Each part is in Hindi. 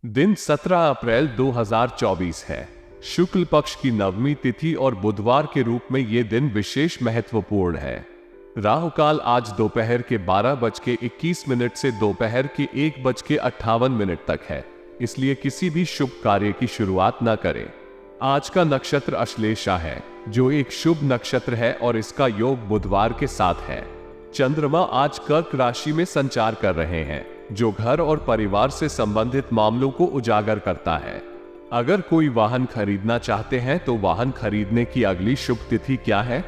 दिन 17 अप्रैल 2024 है। शुक्ल पक्ष की नवमी तिथि और बुधवार के रूप में ये दिन विशेष महत्वपूर्ण है। राहु काल आज दोपहर के 12:21 से दोपहर के 1:58 तक है, इसलिए किसी भी शुभ कार्य की शुरुआत न करें। आज का नक्षत्र अश्लेषा है, जो एक शुभ नक्षत्र है और इसका योग बुधवार के साथ है। चंद्रमा आज कर्क राशि में संचार कर रहे हैं, जो घर और परिवार से संबंधित मामलों को उजागर करता है। अगर कोई वाहन खरीदना चाहते हैं तो वाहन खरीदने की अगली शुभ तिथि क्या है?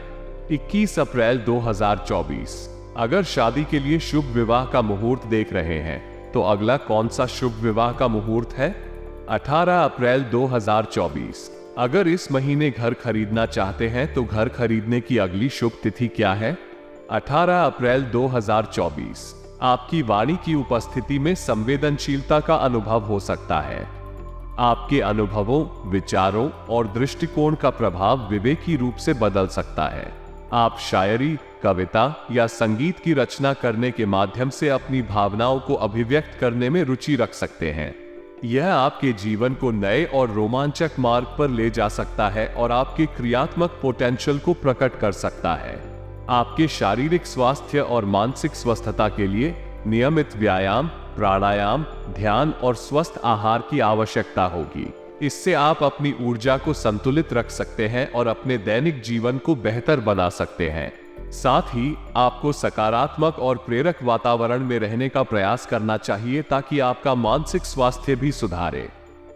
21 अप्रैल 2024। अगर शादी के लिए शुभ विवाह का मुहूर्त देख रहे हैं तो अगला कौन सा शुभ विवाह का मुहूर्त है? 18 अप्रैल 2024। अगर इस महीने घर खरीदना चाहते हैं तो घर खरीदने की अगली शुभ तिथि क्या है? 18 अप्रैल 2024। आपकी वाणी की उपस्थिति में संवेदनशीलता का अनुभव हो सकता है। आपके अनुभवों, विचारों और दृष्टिकोण का प्रभाव विवेकी रूप से बदल सकता है। आप शायरी, कविता या संगीत की रचना करने के माध्यम से अपनी भावनाओं को अभिव्यक्त करने में रुचि रख सकते हैं। यह आपके जीवन को नए और रोमांचक मार्ग पर ले जा सकता है और आपके क्रियात्मक पोटेंशियल को प्रकट कर सकता है। आपके शारीरिक स्वास्थ्य और मानसिक स्वस्थता के लिए नियमित व्यायाम, प्राणायाम, ध्यान और स्वस्थ आहार की आवश्यकता होगी। इससे आप अपनी ऊर्जा को संतुलित रख सकते हैं और अपने दैनिक जीवन को बेहतर बना सकते हैं। साथ ही आपको सकारात्मक और प्रेरक वातावरण में रहने का प्रयास करना चाहिए ताकि आपका मानसिक स्वास्थ्य भी सुधारे।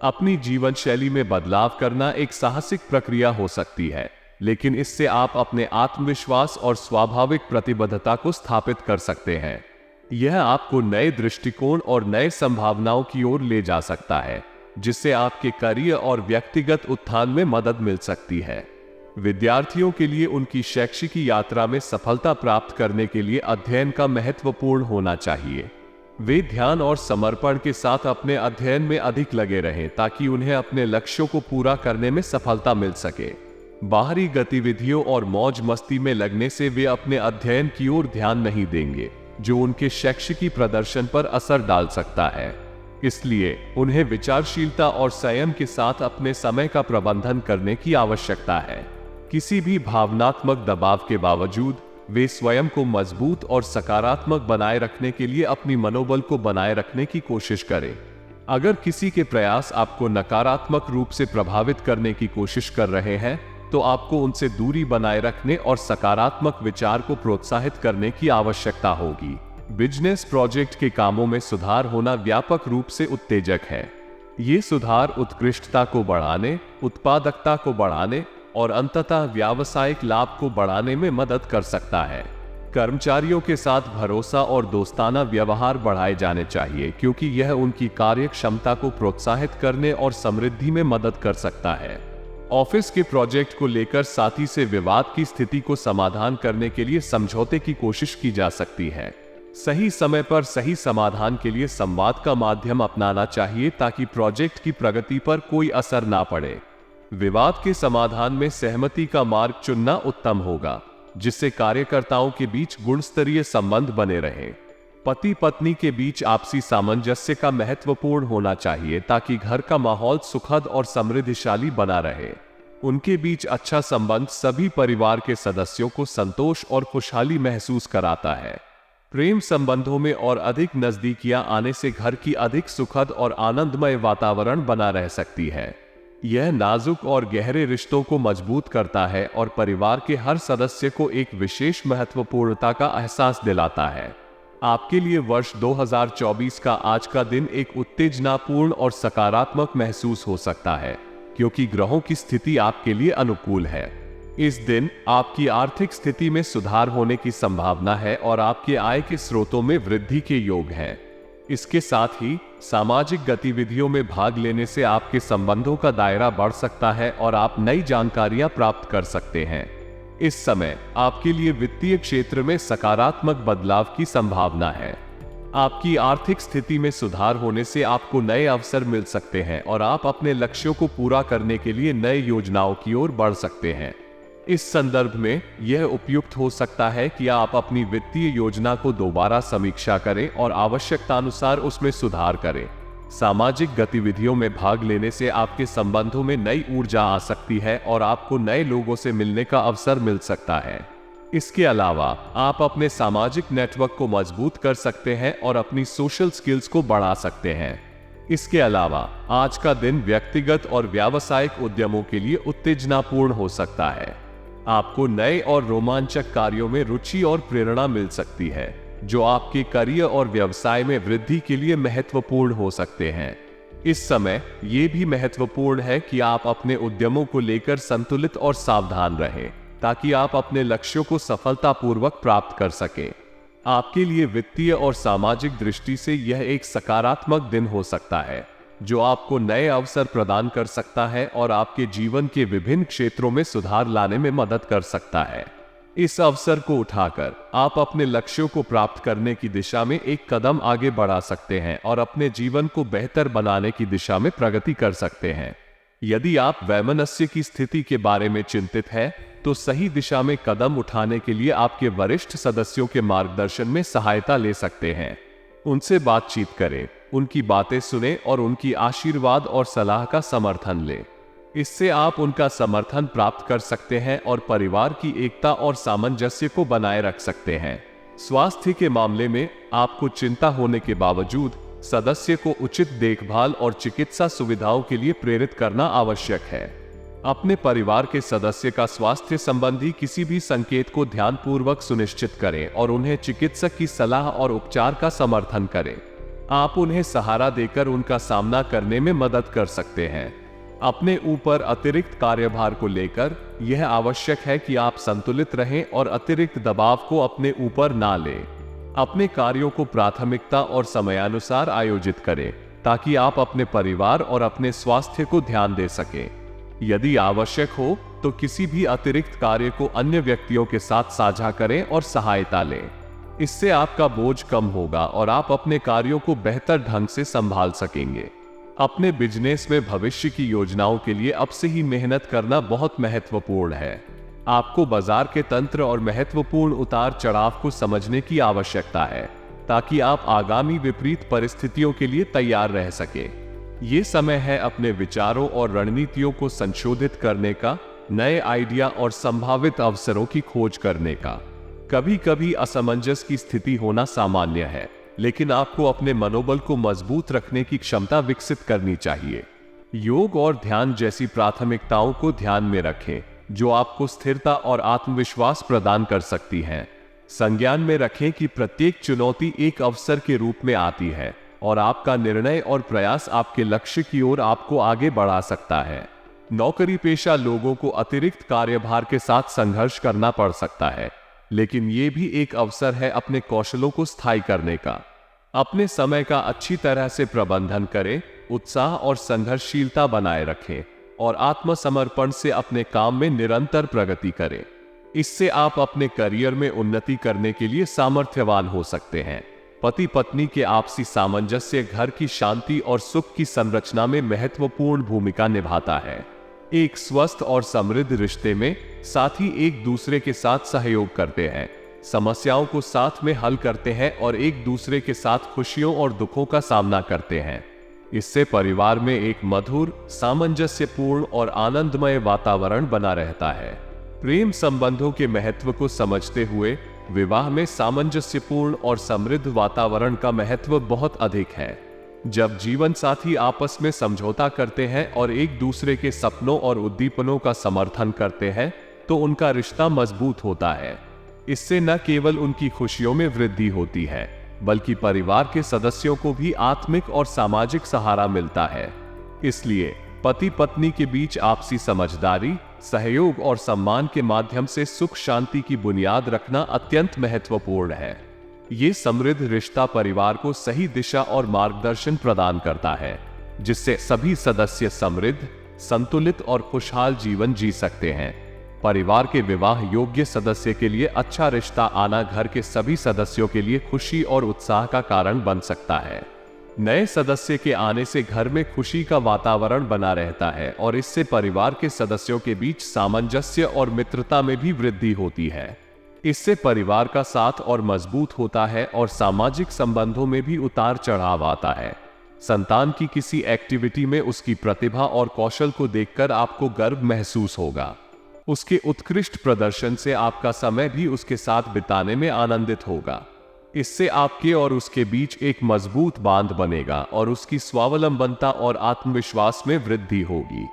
अपनी जीवन शैली में बदलाव करना एक साहसिक प्रक्रिया हो सकती है, लेकिन इससे आप अपने आत्मविश्वास और स्वाभाविक प्रतिबद्धता को स्थापित कर सकते हैं। यह आपको नए दृष्टिकोण और नए संभावनाओं की ओर ले जा सकता है, जिससे आपके करियर और व्यक्तिगत उत्थान में मदद मिल सकती है। विद्यार्थियों के लिए उनकी शैक्षिक यात्रा में सफलता प्राप्त करने के लिए अध्ययन का महत्वपूर्ण होना चाहिए। वे ध्यान और समर्पण के साथ अपने अध्ययन में अधिक लगे रहें ताकि उन्हें अपने लक्ष्यों को पूरा करने में सफलता मिल सके। बाहरी गतिविधियों और मौज मस्ती में लगने से वे अपने अध्ययन की ओर ध्यान नहीं देंगे, जो उनके शैक्षिक प्रदर्शन पर असर डाल सकता है। इसलिए उन्हें विचारशीलता और संयम के साथ अपने समय का प्रबंधन करने की आवश्यकता है। किसी भी भावनात्मक दबाव के बावजूद वे स्वयं को मजबूत और सकारात्मक बनाए रखने के लिए अपनी मनोबल को बनाए रखने की कोशिश करें। अगर किसी के प्रयास आपको नकारात्मक रूप से प्रभावित करने की कोशिश कर रहे हैं तो आपको उनसे दूरी बनाए रखने और सकारात्मक विचार को प्रोत्साहित करने की आवश्यकता होगी। बिजनेस प्रोजेक्ट के कामों में सुधार होना व्यापक रूप से उत्तेजक है। ये सुधार उत्कृष्टता को बढ़ाने, उत्पादकता को बढ़ाने और अंततः व्यावसायिक लाभ को बढ़ाने में मदद कर सकता है। कर्मचारियों के साथ भरोसा और दोस्ताना व्यवहार बढ़ाए जाने चाहिए, क्योंकि यह उनकी कार्य क्षमता को प्रोत्साहित करने और समृद्धि में मदद कर सकता है। ऑफिस के प्रोजेक्ट को लेकर साथी से विवाद की स्थिति को समाधान करने के लिए समझौते की कोशिश की जा सकती है। सही समय पर सही समाधान के लिए संवाद का माध्यम अपनाना चाहिए ताकि प्रोजेक्ट की प्रगति पर कोई असर ना पड़े। विवाद के समाधान में सहमति का मार्ग चुनना उत्तम होगा, जिससे कार्यकर्ताओं के बीच गुणस्तरीय संबंध बने रहें। पति पत्नी के बीच आपसी सामंजस्य का महत्वपूर्ण होना चाहिए ताकि घर का माहौल सुखद और समृद्धिशाली बना रहे। उनके बीच अच्छा संबंध सभी परिवार के सदस्यों को संतोष और खुशहाली महसूस कराता है। प्रेम संबंधों में और अधिक नजदीकियां आने से घर की अधिक सुखद और आनंदमय वातावरण बना रह सकती है। यह नाजुक और गहरे रिश्तों को मजबूत करता है और परिवार के हर सदस्य को एक विशेष महत्वपूर्णता का एहसास दिलाता है। आपके लिए वर्ष 2024 का आज का दिन एक उत्तेजनापूर्ण और सकारात्मक महसूस हो सकता है, क्योंकि ग्रहों की स्थिति आपके लिए अनुकूल है। इस दिन आपकी आर्थिक स्थिति में सुधार होने की संभावना है और आपके आय के स्रोतों में वृद्धि के योग हैं। इसके साथ ही सामाजिक गतिविधियों में भाग लेने से आपके संबंधों का दायरा बढ़ सकता है और आप नई जानकारियां प्राप्त कर सकते हैं। इस समय आपके लिए वित्तीय क्षेत्र में सकारात्मक बदलाव की संभावना है। आपकी आर्थिक स्थिति में सुधार होने से आपको नए अवसर मिल सकते हैं और आप अपने लक्ष्यों को पूरा करने के लिए नए योजनाओं की ओर बढ़ सकते हैं। इस संदर्भ में यह उपयुक्त हो सकता है कि आप अपनी वित्तीय योजना को दोबारा समीक्षा करें और आवश्यकतानुसार उसमें सुधार करें। सामाजिक गतिविधियों में भाग लेने से आपके संबंधों में नई ऊर्जा आ सकती है और आपको नए लोगों से मिलने का अवसर मिल सकता है। इसके अलावा आप अपने सामाजिक नेटवर्क को मजबूत कर सकते हैं और अपनी सोशल स्किल्स को बढ़ा सकते हैं। इसके अलावा आज का दिन व्यक्तिगत और व्यावसायिक उद्यमों के लिए उत्तेजनापूर्ण हो सकता है। आपको नए और रोमांचक कार्यों में रुचि और प्रेरणा मिल सकती है, जो आपके करियर और व्यवसाय में वृद्धि के लिए महत्वपूर्ण हो सकते हैं। इस समय यह भी महत्वपूर्ण है कि आप अपने उद्यमों को लेकर संतुलित और सावधान रहें, ताकि आप अपने लक्ष्यों को सफलतापूर्वक प्राप्त कर सकें। आपके लिए वित्तीय और सामाजिक दृष्टि से यह एक सकारात्मक दिन हो सकता है, जो आपको नए अवसर प्रदान कर सकता है और आपके जीवन के विभिन्न क्षेत्रों में सुधार लाने में मदद कर सकता है। इस अवसर को उठाकर आप अपने लक्ष्यों को प्राप्त करने की दिशा में एक कदम आगे बढ़ा सकते हैं और अपने जीवन को बेहतर बनाने की दिशा में प्रगति कर सकते हैं। यदि आप वैमनस्य की स्थिति के बारे में चिंतित हैं, तो सही दिशा में कदम उठाने के लिए आपके वरिष्ठ सदस्यों के मार्गदर्शन में सहायता ले सकते हैं। उनसे बातचीत करें, उनकी बातें सुनें और उनकी आशीर्वाद और सलाह का समर्थन लें। इससे आप उनका समर्थन प्राप्त कर सकते हैं और परिवार की एकता और सामंजस्य को बनाए रख सकते हैं। स्वास्थ्य के मामले में आपको चिंता होने के बावजूद सदस्य को उचित देखभाल और चिकित्सा सुविधाओं के लिए प्रेरित करना आवश्यक है। अपने परिवार के सदस्य का स्वास्थ्य संबंधी किसी भी संकेत को ध्यानपूर्वक सुनिश्चित करें और उन्हें चिकित्सक की सलाह और उपचार का समर्थन करें। आप उन्हें सहारा देकर उनका सामना करने में मदद कर सकते हैं। अपने ऊपर अतिरिक्त कार्यभार को लेकर यह आवश्यक है कि आप संतुलित रहें और अतिरिक्त दबाव को अपने ऊपर ना लें। अपने कार्यों को प्राथमिकता और समयानुसार आयोजित करें, ताकि आप अपने परिवार और अपने स्वास्थ्य को ध्यान दे सकें। यदि आवश्यक हो तो किसी भी अतिरिक्त कार्य को अन्य व्यक्तियों के साथ साझा करें और सहायता लें। इससे आपका बोझ कम होगा और आप अपने कार्यों को बेहतर ढंग से संभाल सकेंगे। अपने बिजनेस में भविष्य की योजनाओं के लिए अब से ही मेहनत करना बहुत महत्वपूर्ण है। आपको बाजार के तंत्र और महत्वपूर्ण उतार चढ़ाव को समझने की आवश्यकता है, ताकि आप आगामी विपरीत परिस्थितियों के लिए तैयार रह सके। ये समय है अपने विचारों और रणनीतियों को संशोधित करने का, नए आइडिया और संभावित अवसरों की खोज करने का। कभी कभी असमंजस की स्थिति होना सामान्य है, लेकिन आपको अपने मनोबल को मजबूत रखने की क्षमता विकसित करनी चाहिए। योग और ध्यान जैसी प्राथमिकताओं को ध्यान में रखें, जो आपको स्थिरता और आत्मविश्वास प्रदान कर सकती हैं। संज्ञान में रखें कि प्रत्येक चुनौती एक अवसर के रूप में आती है और आपका निर्णय और प्रयास आपके लक्ष्य की ओर आपको आगे बढ़ा सकता है। नौकरी पेशा लोगों को अतिरिक्त कार्यभार के साथ संघर्ष करना पड़ सकता है, लेकिन ये भी एक अवसर है अपने कौशलों को स्थायी करने का। अपने समय का अच्छी तरह से प्रबंधन करें, उत्साह और संघर्षशीलता बनाए रखें और आत्मसमर्पण से अपने काम में निरंतर प्रगति करें। इससे आप अपने करियर में उन्नति करने के लिए सामर्थ्यवान हो सकते हैं। पति पत्नी के आपसी सामंजस्य घर की शांति और सुख की संरचना में महत्वपूर्ण भूमिका निभाता है। एक स्वस्थ और समृद्ध रिश्ते में साथी एक दूसरे के साथ सहयोग करते हैं, समस्याओं को साथ में हल करते हैं और एक दूसरे के साथ खुशियों और दुखों का सामना करते हैं। इससे परिवार में एक मधुर, सामंजस्यपूर्ण और आनंदमय वातावरण बना रहता है। प्रेम संबंधों के महत्व को समझते हुए विवाह में सामंजस्यपूर्ण और समृद्ध वातावरण का महत्व बहुत अधिक है। जब जीवन साथी आपस में समझौता करते हैं और एक दूसरे के सपनों और उद्दीपनों का समर्थन करते हैं, तो उनका रिश्ता मजबूत होता है। इससे न केवल उनकी खुशियों में वृद्धि होती है, बल्कि परिवार के सदस्यों को भी आत्मिक और सामाजिक सहारा मिलता है। इसलिए पति पत्नी के बीच आपसी समझदारी, सहयोग और सम्मान के माध्यम से सुख शांति की बुनियाद रखना अत्यंत महत्वपूर्ण है। ये समृद्ध रिश्ता परिवार को सही दिशा और मार्गदर्शन प्रदान करता है, जिससे सभी सदस्य समृद्ध, संतुलित और खुशहाल जीवन जी सकते हैं। परिवार के विवाह योग्य सदस्य के लिए अच्छा रिश्ता आना घर के सभी सदस्यों के लिए खुशी और उत्साह का कारण बन सकता है। नए सदस्य के आने से घर में खुशी का वातावरण बना रहता है और इससे परिवार के सदस्यों के बीच सामंजस्य और मित्रता में भी वृद्धि होती है। इससे परिवार का साथ और मजबूत होता है और सामाजिक संबंधों में भी उतार चढ़ाव आता है। संतान की किसी एक्टिविटी में उसकी प्रतिभा और कौशल को देखकर आपको गर्व महसूस होगा। उसके उत्कृष्ट प्रदर्शन से आपका समय भी उसके साथ बिताने में आनंदित होगा। इससे आपके और उसके बीच एक मजबूत बांध बनेगा और उसकी स्वावलंबनता और आत्मविश्वास में वृद्धि होगी।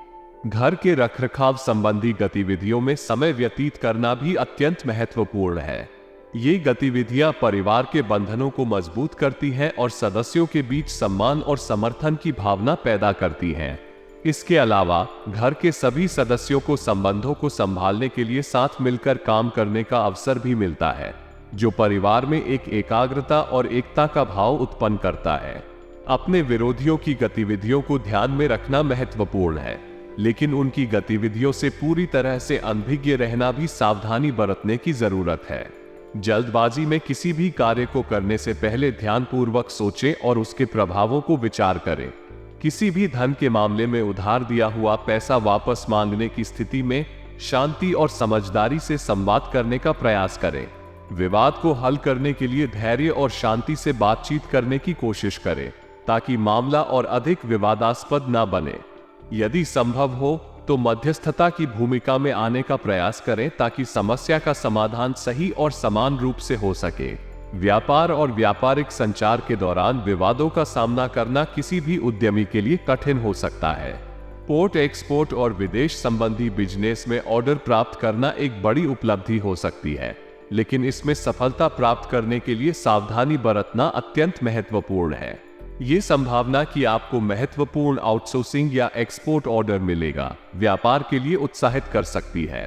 घर के रखरखाव संबंधी गतिविधियों में समय व्यतीत करना भी अत्यंत महत्वपूर्ण है। ये गतिविधियां परिवार के बंधनों को मजबूत करती हैं और सदस्यों के बीच सम्मान और समर्थन की भावना पैदा करती हैं। इसके अलावा घर के सभी सदस्यों को संबंधों को संभालने के लिए साथ मिलकर काम करने का अवसर भी मिलता है, जो परिवार में एक एकाग्रता और एकता का भाव उत्पन्न करता है। अपने विरोधियों की गतिविधियों को ध्यान में रखना महत्वपूर्ण है, लेकिन उनकी गतिविधियों से पूरी तरह से अनभिज्ञ रहना भी सावधानी बरतने की जरूरत है। जल्दबाजी में किसी भी कार्य को करने से पहले ध्यानपूर्वक सोचें और उसके प्रभावों को विचार करें। किसी भी धन के मामले में उधार दिया हुआ पैसा वापस मांगने की स्थिति में शांति और समझदारी से संवाद करने का प्रयास करें। विवाद को हल करने के लिए धैर्य और शांति से बातचीत करने की कोशिश करें, ताकि मामला और अधिक विवादास्पद न बने। यदि संभव हो तो मध्यस्थता की भूमिका में आने का प्रयास करें, ताकि समस्या का समाधान सही और समान रूप से हो सके। व्यापार और व्यापारिक संचार के दौरान विवादों का सामना करना किसी भी उद्यमी के लिए कठिन हो सकता है। पोर्ट एक्सपोर्ट और विदेश संबंधी बिजनेस में ऑर्डर प्राप्त करना एक बड़ी उपलब्धि हो सकती है, लेकिन इसमें सफलता प्राप्त करने के लिए सावधानी बरतना अत्यंत महत्वपूर्ण है। ये संभावना कि आपको महत्वपूर्ण आउटसोर्सिंग या एक्सपोर्ट ऑर्डर मिलेगा, व्यापार के लिए उत्साहित कर सकती है।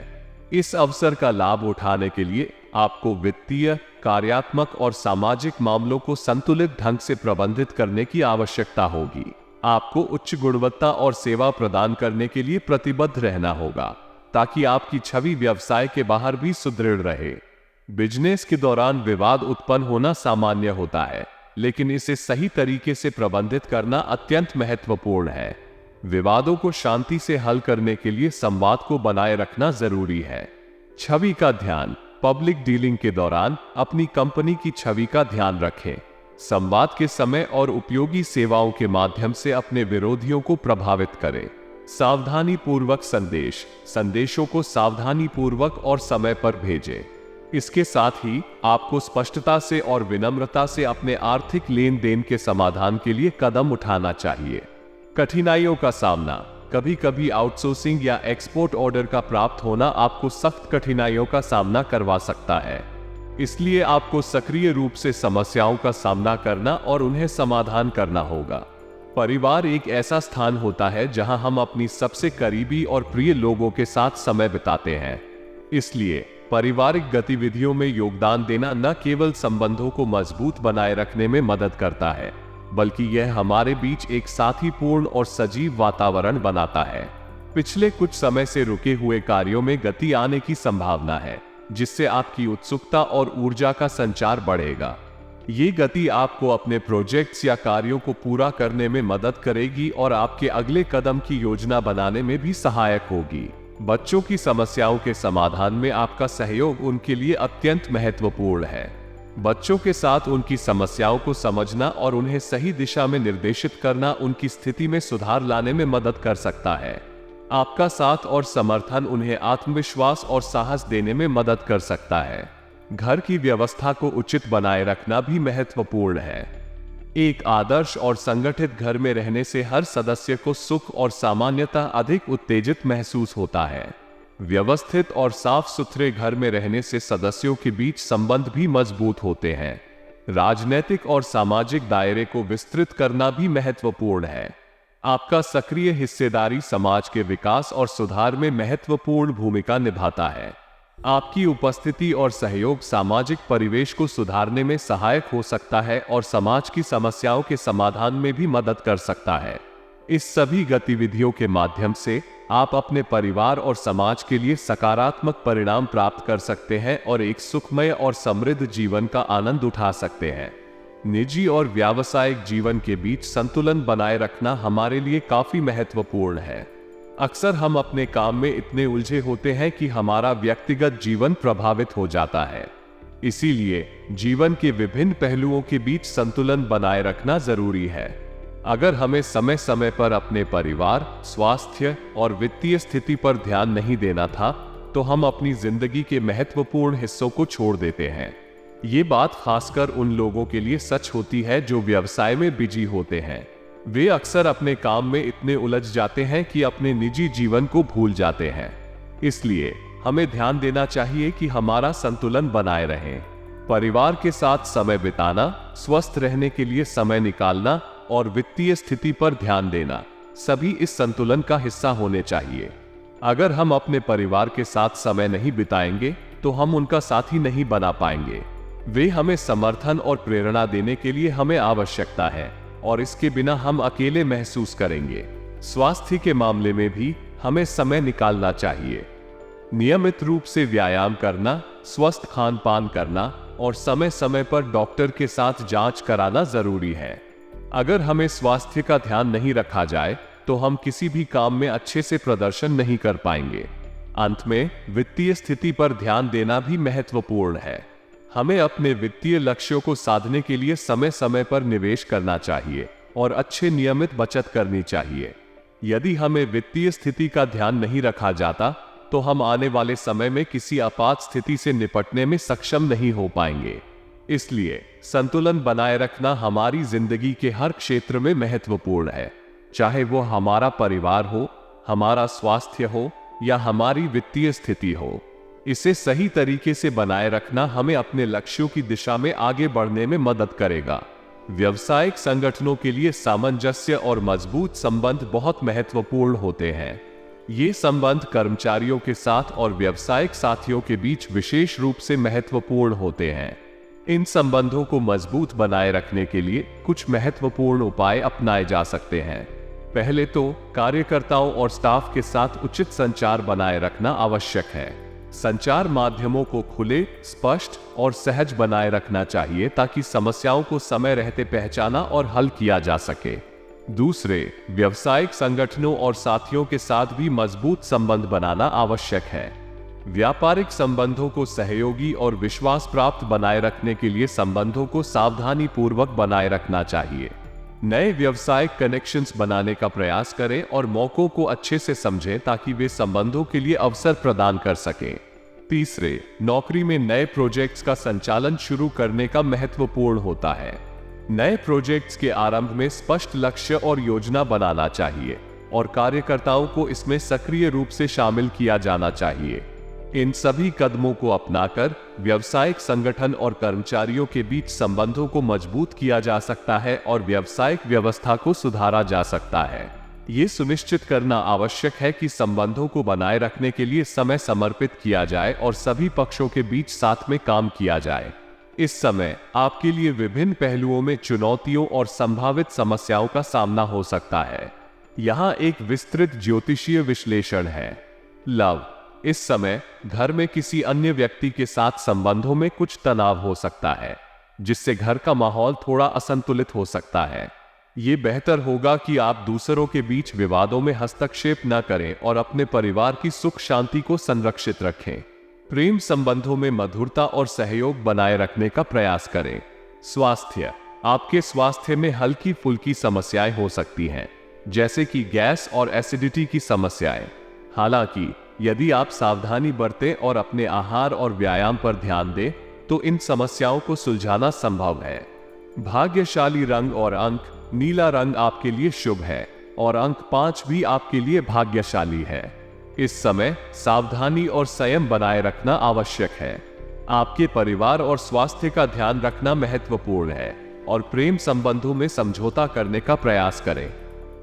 इस अवसर का लाभ उठाने के लिए आपको वित्तीय, कार्यात्मक और सामाजिक मामलों को संतुलित ढंग से प्रबंधित करने की आवश्यकता होगी। आपको उच्च गुणवत्ता और सेवा प्रदान करने के लिए प्रतिबद्ध रहना होगा, ताकि आपकी छवि व्यवसाय के बाहर भी सुदृढ़ रहे। बिजनेस के दौरान विवाद उत्पन्न होना सामान्य होता है, लेकिन इसे सही तरीके से प्रबंधित करना अत्यंत महत्वपूर्ण है। विवादों को शांति से हल करने के लिए संवाद को बनाए रखना जरूरी है। छवि का ध्यान। पब्लिक डीलिंग के दौरान अपनी कंपनी की छवि का ध्यान रखें। संवाद के समय और उपयोगी सेवाओं के माध्यम से अपने विरोधियों को प्रभावित करें। सावधानी पूर्वक संदेशों को सावधानी पूर्वक और समय पर भेजें। इसके साथ ही आपको स्पष्टता से और विनम्रता से अपने आर्थिक लेन देन के समाधान के लिए कदम उठाना चाहिए। कठिनाइयों का सामना। कभी कभी आउटसोर्सिंग या एक्सपोर्ट ऑर्डर का प्राप्त होना आपको सख्त कठिनाइयों का सामना करवा सकता है, इसलिए आपको सक्रिय रूप से समस्याओं का सामना करना और उन्हें समाधान करना होगा। परिवार एक ऐसा स्थान होता है जहां हम अपनी सबसे करीबी और प्रिय लोगों के साथ समय बिताते हैं। इसलिए पारिवारिक गतिविधियों में योगदान देना न केवल संबंधों को मजबूत बनाए रखने में मदद करता है, बल्कि यह हमारे बीच एक साथीपूर्ण और सजीव वातावरण बनाता है। पिछले कुछ समय से रुके हुए कार्यों में गति आने की संभावना है, जिससे आपकी उत्सुकता और ऊर्जा का संचार बढ़ेगा। ये गति आपको अपने प्रोजेक्ट्स या कार्यों को पूरा करने में मदद करेगी और आपके अगले कदम की योजना बनाने में भी सहायक होगी। बच्चों की समस्याओं के समाधान में आपका सहयोग उनके लिए अत्यंत महत्वपूर्ण है। बच्चों के साथ उनकी समस्याओं को समझना और उन्हें सही दिशा में निर्देशित करना उनकी स्थिति में सुधार लाने में मदद कर सकता है। आपका साथ और समर्थन उन्हें आत्मविश्वास और साहस देने में मदद कर सकता है। घर की व्यवस्था को उचित बनाए रखना भी महत्वपूर्ण है। एक आदर्श और संगठित घर में रहने से हर सदस्य को सुख और सामान्यता अधिक उत्तेजित महसूस होता है। व्यवस्थित और साफ सुथरे घर में रहने से सदस्यों के बीच संबंध भी मजबूत होते हैं। राजनीतिक और सामाजिक दायरे को विस्तृत करना भी महत्वपूर्ण है। आपका सक्रिय हिस्सेदारी समाज के विकास और सुधार में महत्वपूर्ण भूमिका निभाता है। आपकी उपस्थिति और सहयोग सामाजिक परिवेश को सुधारने में सहायक हो सकता है और समाज की समस्याओं के समाधान में भी मदद कर सकता है। इस सभी गतिविधियों के माध्यम से आप अपने परिवार और समाज के लिए सकारात्मक परिणाम प्राप्त कर सकते हैं और एक सुखमय और समृद्ध जीवन का आनंद उठा सकते हैं। निजी और व्यावसायिक जीवन के बीच संतुलन बनाए रखना हमारे लिए काफी महत्वपूर्ण है। अक्सर हम अपने काम में इतने उलझे होते हैं कि हमारा व्यक्तिगत जीवन प्रभावित हो जाता है। इसीलिए जीवन के विभिन्न पहलुओं के बीच संतुलन बनाए रखना जरूरी है। अगर हमें समय समय पर अपने परिवार, स्वास्थ्य और वित्तीय स्थिति पर ध्यान नहीं देना था, तो हम अपनी जिंदगी के महत्वपूर्ण हिस्सों को छोड़ देते हैं। ये बात खासकर उन लोगों के लिए सच होती है जो व्यवसाय में बिजी होते हैं। वे अक्सर अपने काम में इतने उलझ जाते हैं कि अपने निजी जीवन को भूल जाते हैं। इसलिए हमें ध्यान देना चाहिए कि हमारा संतुलन बनाए रहे। परिवार के साथ समय बिताना, स्वस्थ रहने के लिए समय निकालना और वित्तीय स्थिति पर ध्यान देना सभी इस संतुलन का हिस्सा होने चाहिए। अगर हम अपने परिवार के साथ समय नहीं बिताएंगे तो हम उनका साथी नहीं बना पाएंगे। वे हमें समर्थन और प्रेरणा देने के लिए हमें आवश्यकता है और इसके बिना हम अकेले महसूस करेंगे। स्वास्थ्य के मामले में भी हमें समय निकालना चाहिए। नियमित रूप से व्यायाम करना, स्वस्थ खान पान करना और समय समय पर डॉक्टर के साथ जांच कराना जरूरी है। अगर हमें स्वास्थ्य का ध्यान नहीं रखा जाए तो हम किसी भी काम में अच्छे से प्रदर्शन नहीं कर पाएंगे। अंत में वित्तीय स्थिति पर ध्यान देना भी महत्वपूर्ण है। हमें अपने वित्तीय लक्ष्यों को साधने के लिए समय समय पर निवेश करना चाहिए और अच्छे नियमित बचत करनी चाहिए। यदि हमें वित्तीय स्थिति का ध्यान नहीं रखा जाता तो हम आने वाले समय में किसी आपात स्थिति से निपटने में सक्षम नहीं हो पाएंगे। इसलिए संतुलन बनाए रखना हमारी जिंदगी के हर क्षेत्र में महत्वपूर्ण है, चाहे वो हमारा परिवार हो, हमारा स्वास्थ्य हो या हमारी वित्तीय स्थिति हो। इसे सही तरीके से बनाए रखना हमें अपने लक्ष्यों की दिशा में आगे बढ़ने में मदद करेगा। व्यावसायिक संगठनों के लिए सामंजस्य और मजबूत संबंध बहुत महत्वपूर्ण होते हैं। ये संबंध कर्मचारियों के साथ और व्यावसायिक साथियों के बीच विशेष रूप से महत्वपूर्ण होते हैं। इन संबंधों को मजबूत बनाए रखने के लिए कुछ महत्वपूर्ण उपाय अपनाए जा सकते हैं। पहले तो कार्यकर्ताओं और स्टाफ के साथ उचित संचार बनाए रखना आवश्यक है। संचार माध्यमों को खुले, स्पष्ट और सहज बनाए रखना चाहिए ताकि समस्याओं को समय रहते पहचाना और हल किया जा सके। दूसरे, व्यावसायिक संगठनों और साथियों के साथ भी मजबूत संबंध बनाना आवश्यक है। व्यापारिक संबंधों को सहयोगी और विश्वास प्राप्त बनाए रखने के लिए संबंधों को सावधानी पूर्वक बनाए रखना चाहिए। नए व्यावसायिक कनेक्शंस बनाने का प्रयास करें और मौकों को अच्छे से समझें ताकि वे संबंधों के लिए अवसर प्रदान कर सकें। तीसरे, नौकरी में नए प्रोजेक्ट्स का संचालन शुरू करने का महत्वपूर्ण होता है। नए प्रोजेक्ट्स के आरंभ में स्पष्ट लक्ष्य और योजना बनाना चाहिए और कार्यकर्ताओं को इसमें सक्रिय रूप से शामिल किया जाना चाहिए। इन सभी कदमों को अपनाकर व्यावसायिक संगठन और कर्मचारियों के बीच संबंधों को मजबूत किया जा सकता है और व्यावसायिक व्यवस्था को सुधारा जा सकता है। ये सुनिश्चित करना आवश्यक है कि संबंधों को बनाए रखने के लिए समय समर्पित किया जाए और सभी पक्षों के बीच साथ में काम किया जाए। इस समय आपके लिए विभिन्न पहलुओं में चुनौतियों और संभावित समस्याओं का सामना हो सकता है। यहाँ एक विस्तृत ज्योतिषीय विश्लेषण है। लव, इस समय घर में किसी अन्य व्यक्ति के साथ संबंधों में कुछ तनाव हो सकता है, जिससे घर का माहौल थोड़ा असंतुलित हो सकता है। ये बेहतर होगा कि आप दूसरों के बीच विवादों में हस्तक्षेप न करें और अपने परिवार की सुख शांति को संरक्षित रखें। प्रेम संबंधों में मधुरता और सहयोग बनाए रखने का प्रयास करें। स्वास्थ्य, आपके स्वास्थ्य में हल्की फुल्की समस्याएं हो सकती हैं, जैसे कि गैस और एसिडिटी की समस्याएं। हालांकि यदि आप सावधानी बरतें और अपने आहार और व्यायाम पर ध्यान दें तो इन समस्याओं को सुलझाना संभव है। भाग्यशाली रंग और अंक, नीला रंग आपके लिए शुभ है और अंक 5 भी आपके लिए भाग्यशाली है। इस समय सावधानी और संयम बनाए रखना आवश्यक है। आपके परिवार और स्वास्थ्य का ध्यान रखना महत्वपूर्ण है और प्रेम संबंधों में समझौता करने का प्रयास करें।